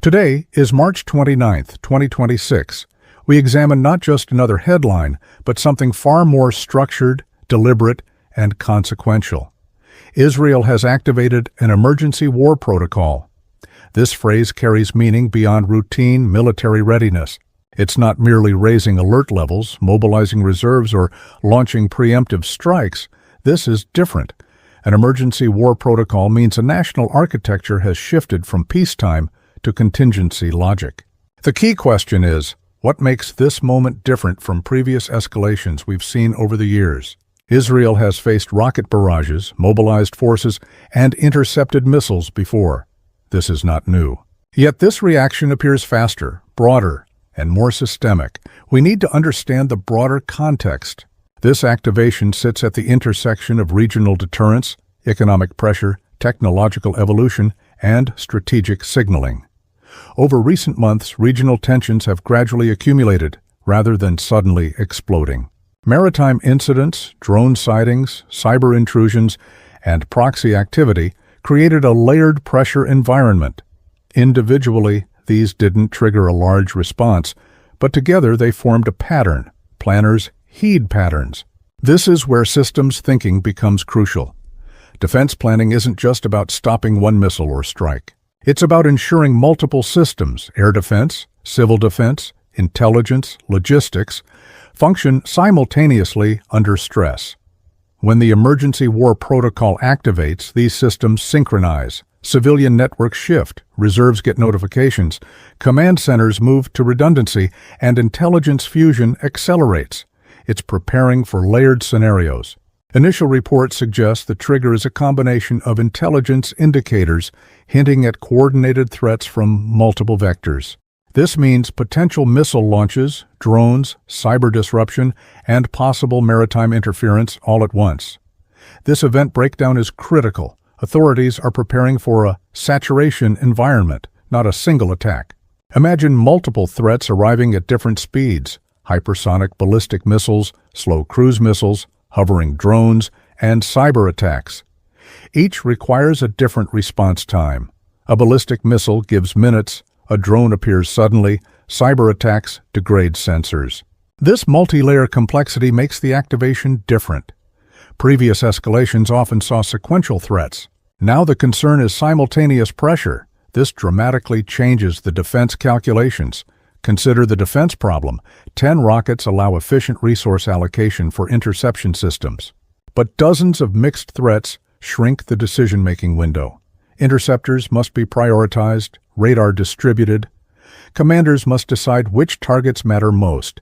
Today is March 29th, 2026. We examine not just another headline, but something far more structured, deliberate, and consequential. Israel has activated an emergency war protocol. This phrase carries meaning beyond routine military readiness. It's not merely raising alert levels, mobilizing reserves, or launching preemptive strikes. This is different. An emergency war protocol means a national architecture has shifted from peacetime to contingency logic. The key question is, what makes this moment different from previous escalations we've seen over the years? Israel has faced rocket barrages, mobilized forces, and intercepted missiles before. This is not new. Yet this reaction appears faster, broader, and more systemic. We need to understand the broader context. This activation sits at the intersection of regional deterrence, economic pressure, technological evolution, and strategic signaling. Over recent months, regional tensions have gradually accumulated, rather than suddenly exploding. Maritime incidents, drone sightings, cyber intrusions, and proxy activity created a layered pressure environment. Individually, these didn't trigger a large response, but together they formed a pattern. Planners heed patterns. This is where systems thinking becomes crucial. Defense planning isn't just about stopping one missile or strike. It's about ensuring multiple systems, air defense, civil defense, intelligence, logistics, function simultaneously under stress. When the emergency war protocol activates, these systems synchronize. Civilian networks shift, reserves get notifications, command centers move to redundancy, and intelligence fusion accelerates. It's preparing for layered scenarios. Initial reports suggest the trigger is a combination of intelligence indicators hinting at coordinated threats from multiple vectors. This means potential missile launches, drones, cyber disruption, and possible maritime interference all at once. This event breakdown is critical. Authorities are preparing for a saturation environment, not a single attack. Imagine multiple threats arriving at different speeds: hypersonic ballistic missiles, slow cruise missiles, hovering drones, and cyber attacks. Each requires a different response time. A ballistic missile gives minutes, a drone appears suddenly, cyber attacks degrade sensors. This multi-layer complexity makes the activation different. Previous escalations often saw sequential threats. Now the concern is simultaneous pressure. This dramatically changes the defense calculations. Consider the defense problem. 10 rockets allow efficient resource allocation for interception systems. But dozens of mixed threats shrink the decision-making window. Interceptors must be prioritized, radar distributed. Commanders must decide which targets matter most.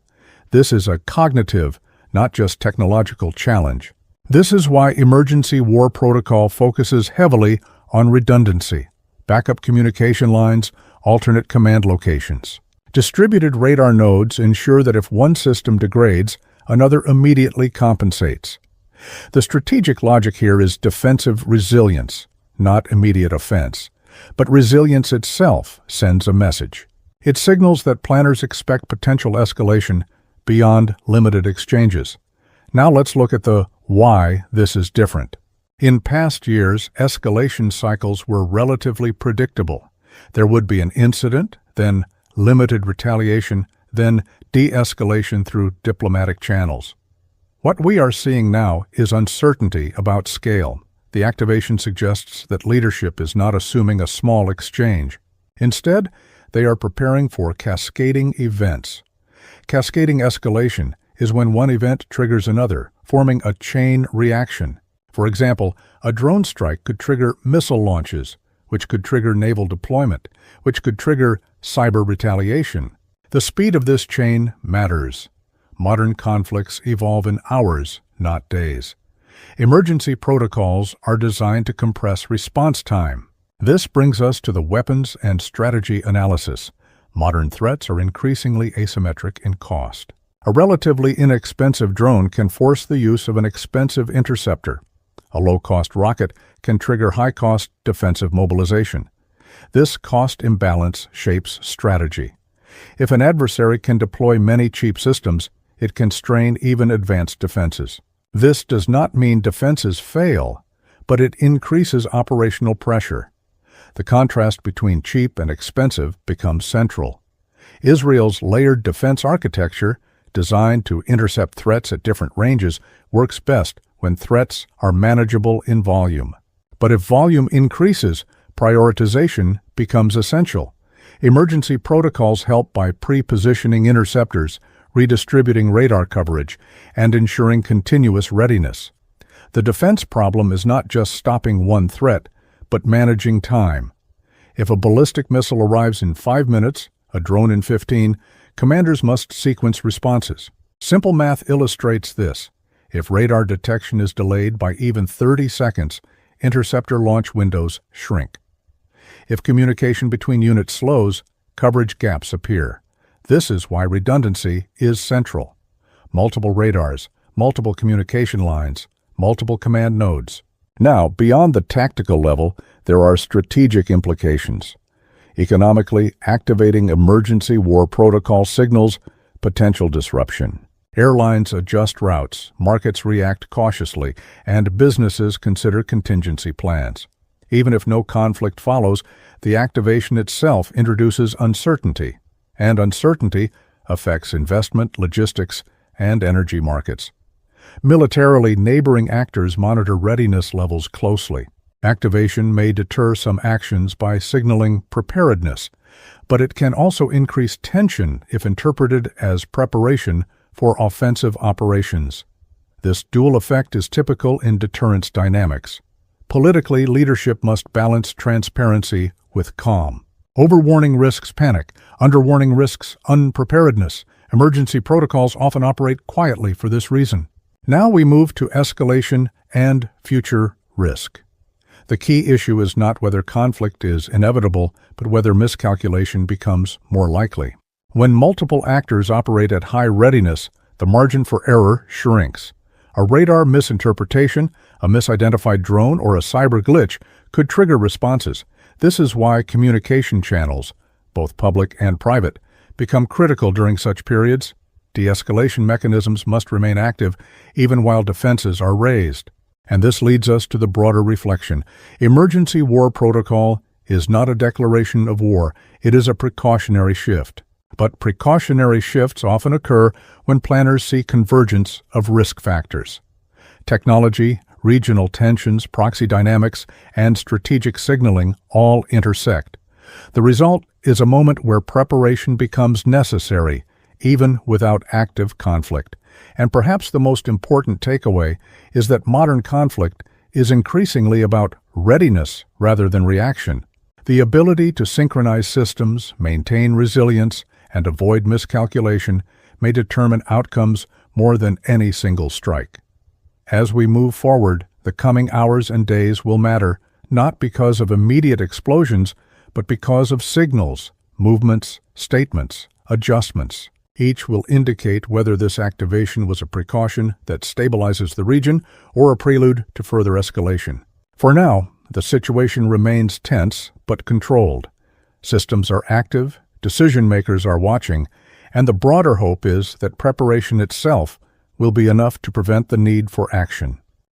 This is a cognitive, not just technological challenge. This is why emergency war protocol focuses heavily on redundancy, backup communication lines, alternate command locations. Distributed radar nodes ensure that if one system degrades, another immediately compensates. The strategic logic here is defensive resilience, not immediate offense. But resilience itself sends a message. It signals that planners expect potential escalation beyond limited exchanges. Now let's look at the why this is different. In past years, escalation cycles were relatively predictable. There would be an incident, then limited retaliation, then de-escalation through diplomatic channels. What we are seeing now is uncertainty about scale. The activation suggests that leadership is not assuming a small exchange. Instead, they are preparing for cascading events. Cascading escalation is when one event triggers another, forming a chain reaction. For example, a drone strike could trigger missile launches, which could trigger naval deployment, which could trigger cyber retaliation. The speed of this chain matters. Modern conflicts evolve in hours, not days. Emergency protocols are designed to compress response time. This brings us to the weapons and strategy analysis. Modern threats are increasingly asymmetric in cost. A relatively inexpensive drone can force the use of an expensive interceptor. A low-cost rocket can trigger high-cost defensive mobilization. This cost imbalance shapes strategy. If an adversary can deploy many cheap systems, it can strain even advanced defenses. This does not mean defenses fail, but it increases operational pressure. The contrast between cheap and expensive becomes central. Israel's layered defense architecture, designed to intercept threats at different ranges, works best when threats are manageable in volume. But if volume increases, prioritization becomes essential. Emergency protocols help by pre-positioning interceptors, redistributing radar coverage, and ensuring continuous readiness. The defense problem is not just stopping one threat, but managing time. If a ballistic missile arrives in 5 minutes, a drone in 15, commanders must sequence responses. Simple math illustrates this. If radar detection is delayed by even 30 seconds, interceptor launch windows shrink. If communication between units slows, coverage gaps appear. This is why redundancy is central. Multiple radars, multiple communication lines, multiple command nodes. Now, beyond the tactical level, there are strategic implications. Economically, activating emergency war protocol signals potential disruption. Airlines adjust routes, markets react cautiously, and businesses consider contingency plans. Even if no conflict follows, the activation itself introduces uncertainty, and uncertainty affects investment, logistics, and energy markets. Militarily, neighboring actors monitor readiness levels closely. Activation may deter some actions by signaling preparedness, but it can also increase tension if interpreted as preparation for offensive operations. This dual effect is typical in deterrence dynamics. Politically, leadership must balance transparency with calm. Overwarning risks panic, underwarning risks unpreparedness. Emergency protocols often operate quietly for this reason. Now we move to escalation and future risk. The key issue is not whether conflict is inevitable, but whether miscalculation becomes more likely. When multiple actors operate at high readiness, the margin for error shrinks. A radar misinterpretation, a misidentified drone, or a cyber glitch could trigger responses. This is why communication channels, both public and private, become critical during such periods. De-escalation mechanisms must remain active even while defenses are raised. And this leads us to the broader reflection. Emergency war protocol is not a declaration of war, it is a precautionary shift. But precautionary shifts often occur when planners see convergence of risk factors. Technology, regional tensions, proxy dynamics, and strategic signaling all intersect. The result is a moment where preparation becomes necessary, even without active conflict. And perhaps the most important takeaway is that modern conflict is increasingly about readiness rather than reaction. The ability to synchronize systems, maintain resilience, and avoid miscalculation may determine outcomes more than any single strike. As we move forward, the coming hours and days will matter, not because of immediate explosions, but because of signals, movements, statements, adjustments. Each will indicate whether this activation was a precaution that stabilizes the region or a prelude to further escalation. For now, the situation remains tense but controlled. Systems are active, decision-makers are watching, and the broader hope is that preparation itself will be enough to prevent the need for action.